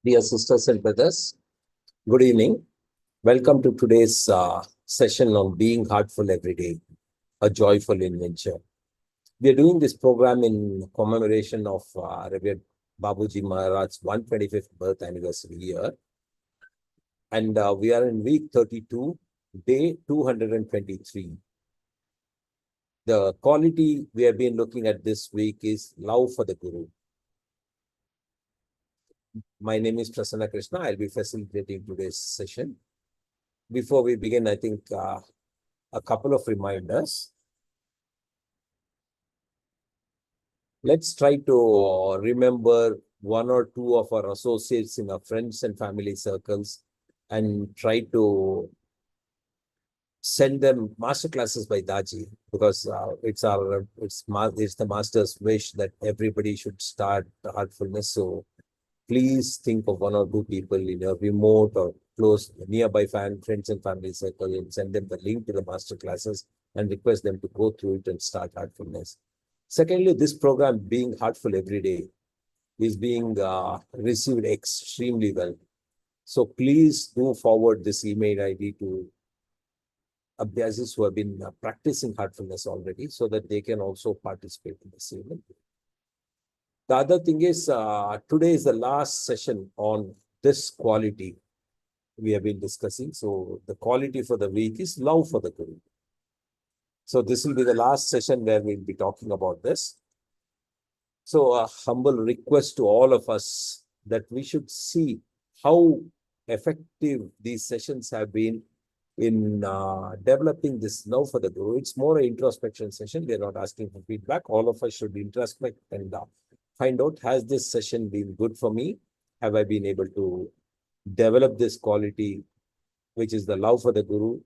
Dear sisters and brothers, good evening. Welcome to today's session on being heartful every day, a joyful adventure. We are doing this program in commemoration of Revered Babuji Maharaj's 125th birth anniversary year. And we are in week 32, day 223. The quality we have been looking at this week is love for the Guru. My name is Prasanna Krishna. I'll be facilitating today's session. Before we begin, I think a couple of reminders. Let's try to remember one or two of our associates in our friends and family circles and try to send them master classes by Daji, because it's the master's wish that everybody should start heartfulness. So please think of one or two people in your remote or close nearby friends and family circle and send them the link to the master classes and request them to go through it and start heartfulness. Secondly, this program, being heartful every day, is being received extremely well. So please do forward this email ID to Abhyasis who have been practicing heartfulness already, so that they can also participate in this event. The other thing is, today is the last session on this quality we have been discussing. So the quality for the week is love for the Guru. So this will be the last session where we'll be talking about this. So a humble request to all of us that we should see how effective these sessions have been in developing this love for the Guru. It's more an introspection session. We are not asking for feedback. All of us should introspect and find out, has this session been good for me? Have I been able to develop this quality, which is the love for the Guru,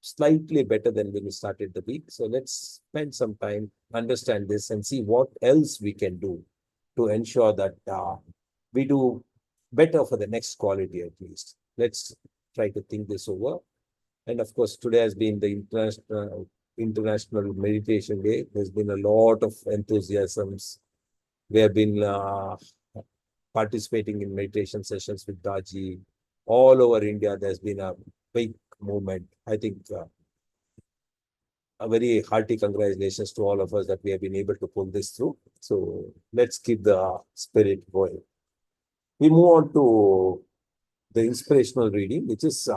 slightly better than when we started the week? So let's spend some time, understand this, and see what else we can do to ensure that we do better for the next quality at least. Let's try to think this over. And of course, today has been the International Meditation Day. There's been a lot of enthusiasms. We have been participating in meditation sessions with Daji. All over India, there's been a big movement. I think a very hearty congratulations to all of us that we have been able to pull this through. So let's keep the spirit going. We move on to the inspirational reading, which is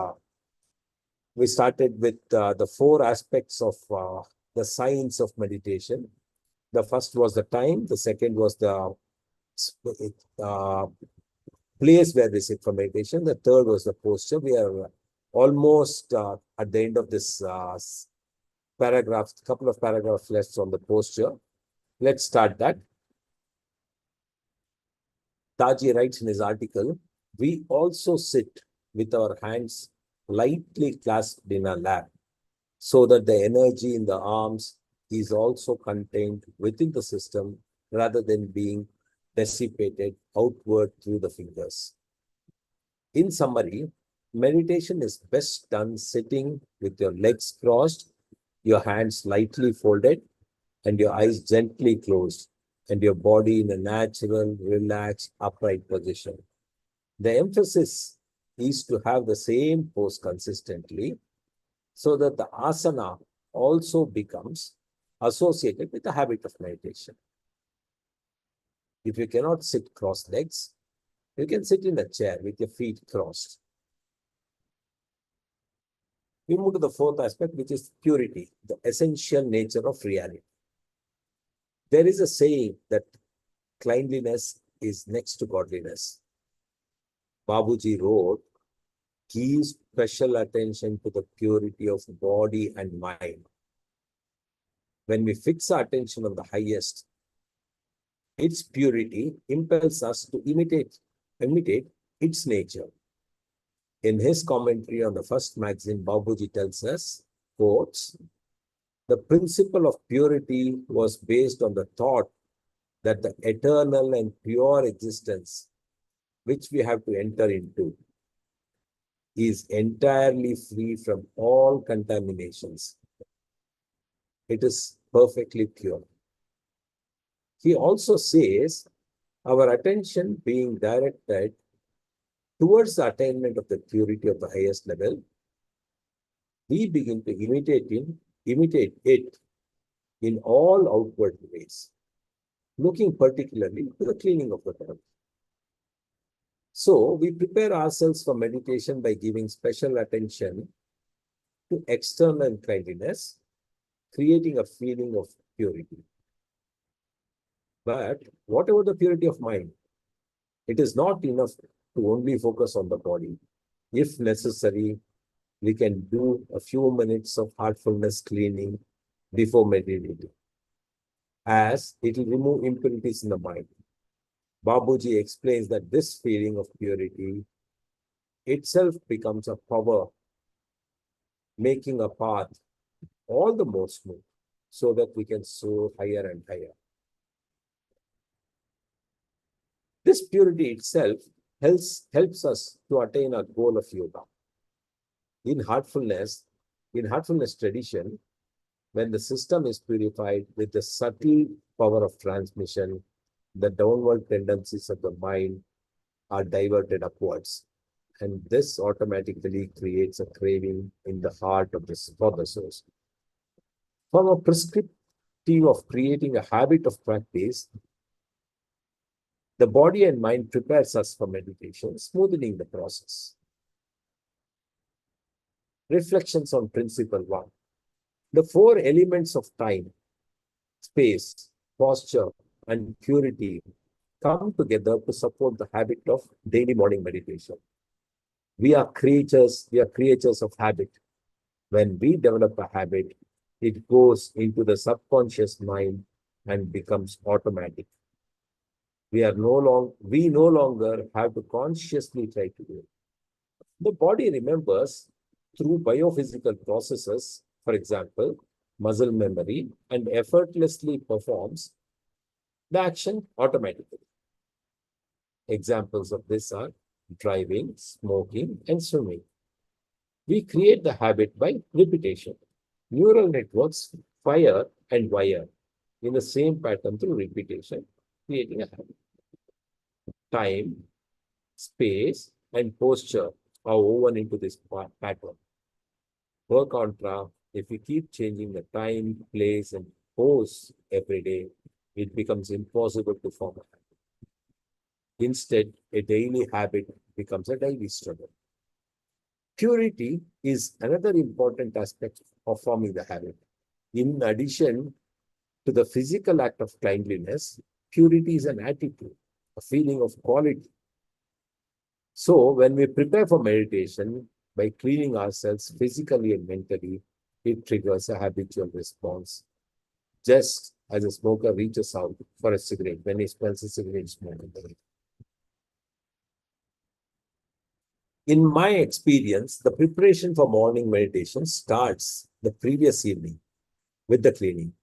we started with the four aspects of the science of meditation. The first was the time. The second was the place where we sit for meditation. The third was the posture. We are almost at the end of this paragraph, couple of paragraphs left on the posture. Let's start that. Taji writes in his article, we also sit with our hands lightly clasped in our lap, so that the energy in the arms is also contained within the system rather than being dissipated outward through the fingers. In summary, meditation is best done sitting with your legs crossed, your hands lightly folded, and your eyes gently closed, and your body in a natural, relaxed, upright position. The emphasis is to have the same pose consistently, so that the asana also becomes associated with the habit of meditation. If you cannot sit crossed legs, you can sit in a chair with your feet crossed. We move to the fourth aspect, which is purity, the essential nature of reality. There is a saying that cleanliness is next to godliness. Babuji wrote, give special attention to the purity of body and mind. When we fix our attention on the highest, its purity impels us to imitate its nature. In his commentary on the first Maxim, Babuji tells us, quotes, the principle of purity was based on the thought that the eternal and pure existence which we have to enter into is entirely free from all contaminations. It is perfectly pure. He also says, our attention being directed Towards the attainment of the purity of the highest level, we begin to imitate it in all outward ways, looking particularly to the cleaning of the body. So we prepare ourselves for meditation by giving special attention to external cleanliness, creating a feeling of purity. But whatever the purity of mind, it is not enough to only focus on the body. If necessary, we can do a few minutes of heartfulness cleaning before meditating, as it will remove impurities in the mind. Babuji explains that this feeling of purity itself becomes a power, making a path all the more smooth so that we can soar higher and higher. This purity itself helps us to attain our goal of yoga. In heartfulness tradition, when the system is purified with the subtle power of transmission, the downward tendencies of the mind are diverted upwards. And this automatically creates a craving in the heart of for the source. From a prescriptive of creating a habit of practice, the body and mind prepares us for meditation, smoothing the process. Reflections on principle 1. The 4 elements of time, space, posture, and purity come together to support the habit of daily morning meditation. We are creatures of habit. When we develop a habit, it goes into the subconscious mind and becomes automatic. We no longer have to consciously try to do it. The body remembers through biophysical processes, for example, muscle memory, and effortlessly performs the action automatically. Examples of this are driving, smoking, and swimming. We create the habit by repetition. Neural networks fire and wire in the same pattern through repetition, creating a habit. Time, space, and posture are woven into this pattern. Per contra, if we keep changing the time, place, and pose every day, it becomes impossible to form a habit. Instead, a daily habit becomes a daily struggle. Purity is another important aspect of forming the habit. In addition to the physical act of cleanliness, purity is an attitude, a feeling of quality. So, when we prepare for meditation, by cleaning ourselves physically and mentally, it triggers a habitual response. Just as a smoker reaches out for a cigarette when he smells a cigarette smoke. In my experience, the preparation for morning meditation starts the previous evening with the cleaning.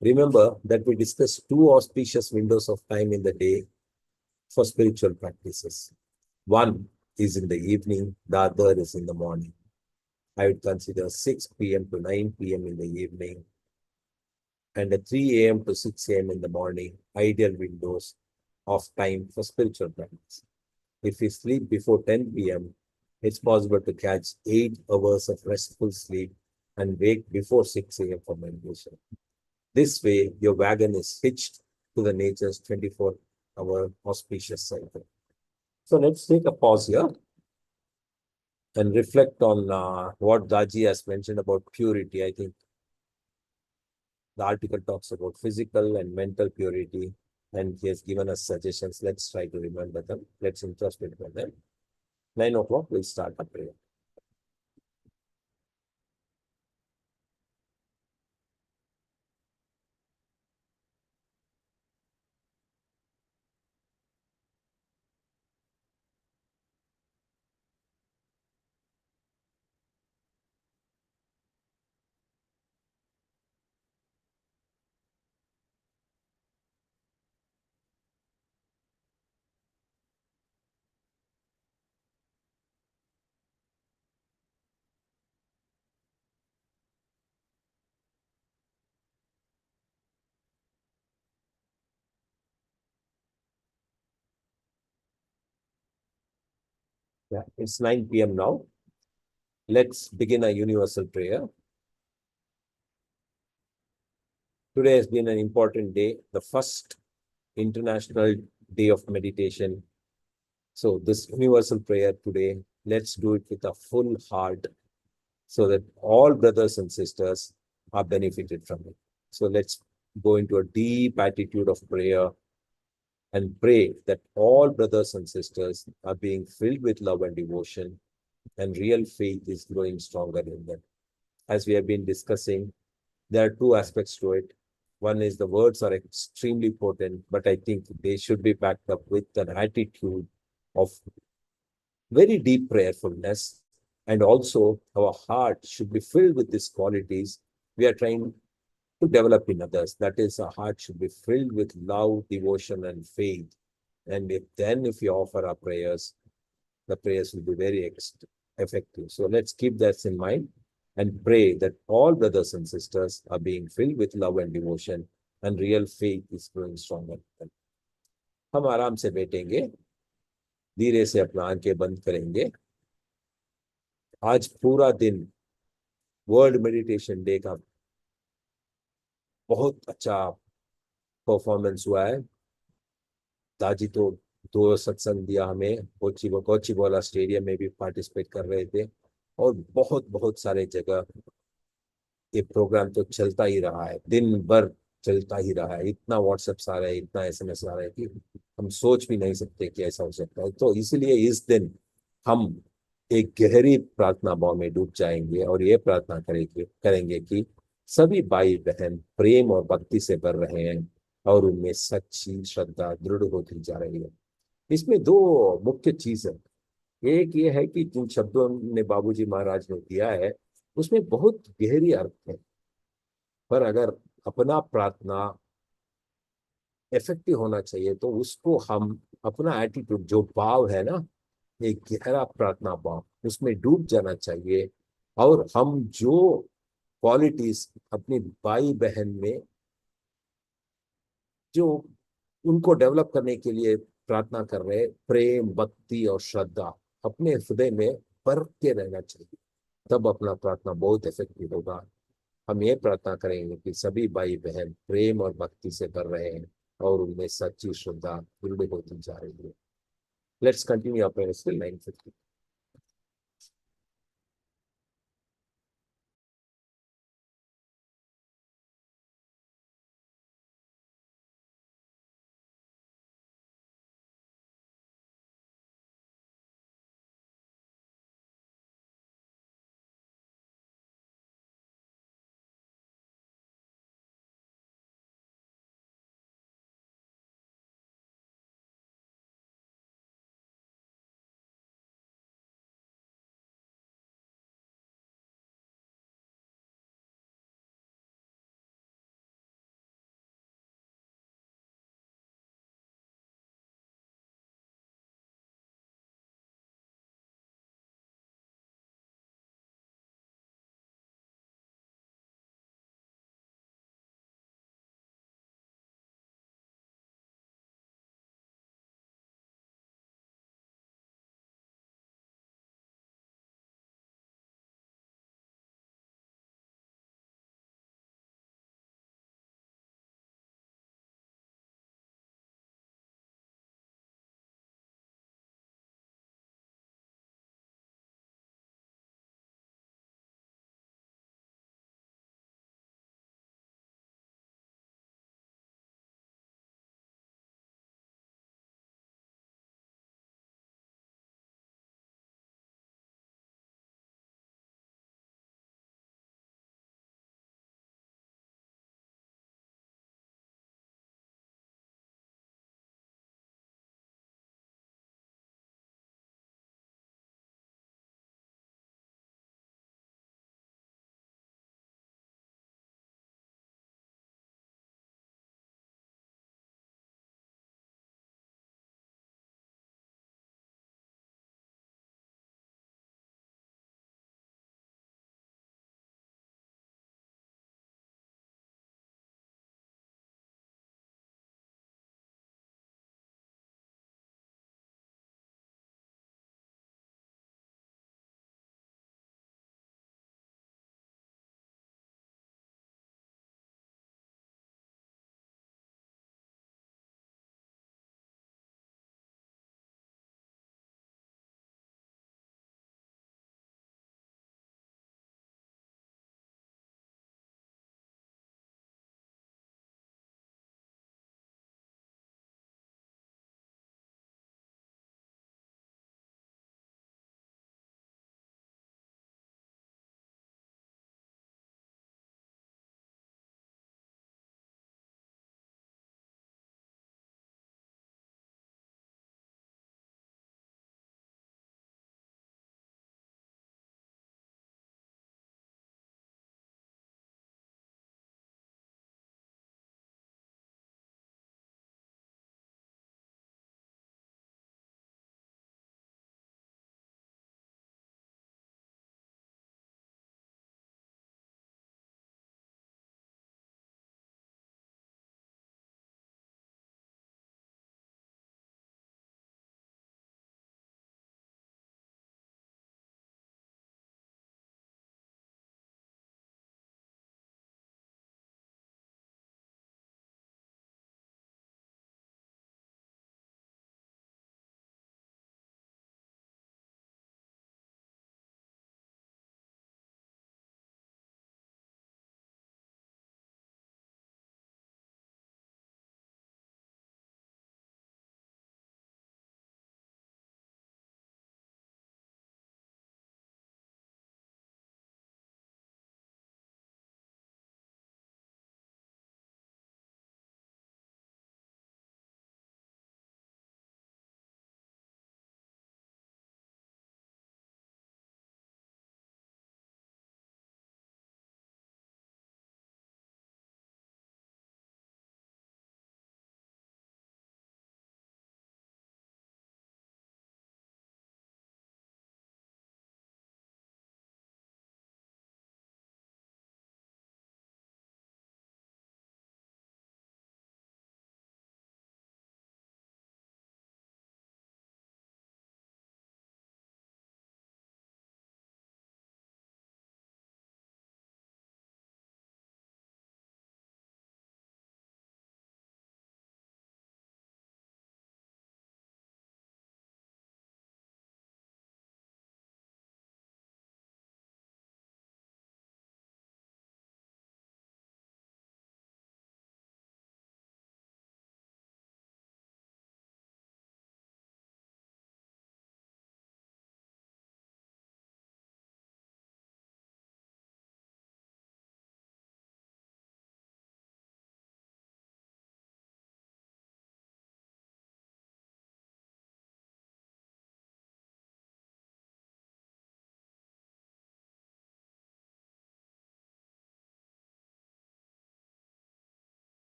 Remember that we discussed 2 auspicious windows of time in the day for spiritual practices. One is in the evening, the other is in the morning. I would consider 6 p.m. to 9 p.m. in the evening and a 3 a.m. to 6 a.m. in the morning, ideal windows of time for spiritual practice. If we sleep before 10 p.m., it's possible to catch 8 hours of restful sleep and wake before 6 a.m. for meditation. This way, your wagon is hitched to the nature's 24-hour auspicious cycle. So let's take a pause here and reflect on what Daji has mentioned about purity. I think the article talks about physical and mental purity, and he has given us suggestions. Let's try to remember them. Let's introspect on them. 9 o'clock, we'll start the prayer. Yeah, it's 9 p.m. now. Let's begin a universal prayer. Today has been an important day, the first International Day of Meditation. So this universal prayer today, let's do it with a full heart so that all brothers and sisters are benefited from it. So let's go into a deep attitude of prayer and pray that all brothers and sisters are being filled with love and devotion, and real faith is growing stronger in them. As we have been discussing, there are two aspects to it. One is the words are extremely potent, but I think they should be backed up with an attitude of very deep prayerfulness. And also, our heart should be filled with these qualities we are trying to develop in others. That is, our heart should be filled with love, devotion, and faith. And if we offer our prayers, the prayers will be very effective. So let's keep that in mind and pray that all brothers and sisters are being filled with love and devotion, and real faith is growing stronger. हम आराम से बैठेंगे, धीरे से अपना आंखें बंद करेंगे. आज पूरा दिन वर्ल्ड मेडिटेशन डे का बहुत अच्छा परफॉर्मेंस हुआ है. दाजी तो दो सत्संग दिया हमें, कोचीबोला स्टेडियम में भी पार्टिसिपेट कर रहे थे, और बहुत बहुत सारे जगह ये प्रोग्राम तो चलता ही रहा है, दिन भर चलता ही रहा है. इतना व्हाट्सएप आ रहा है, इतना SMS आ रहा है कि हम सोच भी नहीं सकते कि ऐसा हो सकता है. तो इसलिए इस दिन हम एक गहरी प्रार्थना भाव में डूब जाएंगे और ये प्रार्थना करेंगे कि सभी भाई बहन प्रेम और भक्ति से भर रहे हैं और उनमें सच्ची श्रद्धा दृढ़ होती जा रही है. इसमें दो मुख्य चीज है. एक ये है कि जिन शब्दों ने बाबूजी महाराज ने दिया है उसमें बहुत गहरी अर्थ है, पर अगर अपना प्रार्थना इफेक्टिव होना चाहिए तो उसको हम अपना एटीट्यूड, जो भाव है ना, एक गहरा प्रार्थना भाव, उसमें डूब जाना चाहिए. और हम जो क्वालिटीज अपनी भाई बहन में जो उनको डेवलप करने के लिए प्रार्थना कर रहे हैं, प्रेम, भक्ति और श्रद्धा अपने हृदय में भर के रहना चाहिए, तब अपना प्रार्थना बहुत इफेक्टिव होगा. हम ये प्रार्थना करेंगे कि सभी भाई बहन प्रेम और भक्ति से भर रहे हैं और उनमें सच्ची श्रद्धा दृढ़ होती जा रही है. लेट्स कंटिन्यू अपने 9:50.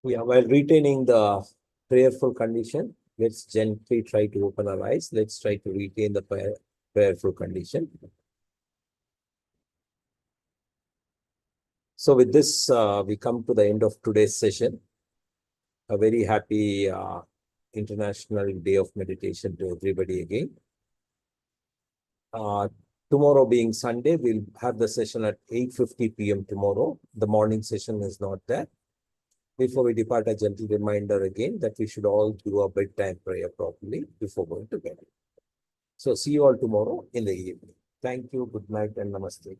Yeah, while retaining the prayerful condition, let's gently try to open our eyes. Let's try to retain the prayerful condition. So with this, we come to the end of today's session. A very happy International Day of Meditation to everybody again. Tomorrow being Sunday, we'll have the session at 8:50 p.m. tomorrow. The morning session is not there. Before we depart, a gentle reminder again that we should all do a bedtime prayer properly before going to bed. So see you all tomorrow in the evening. Thank you. Good night and namaste.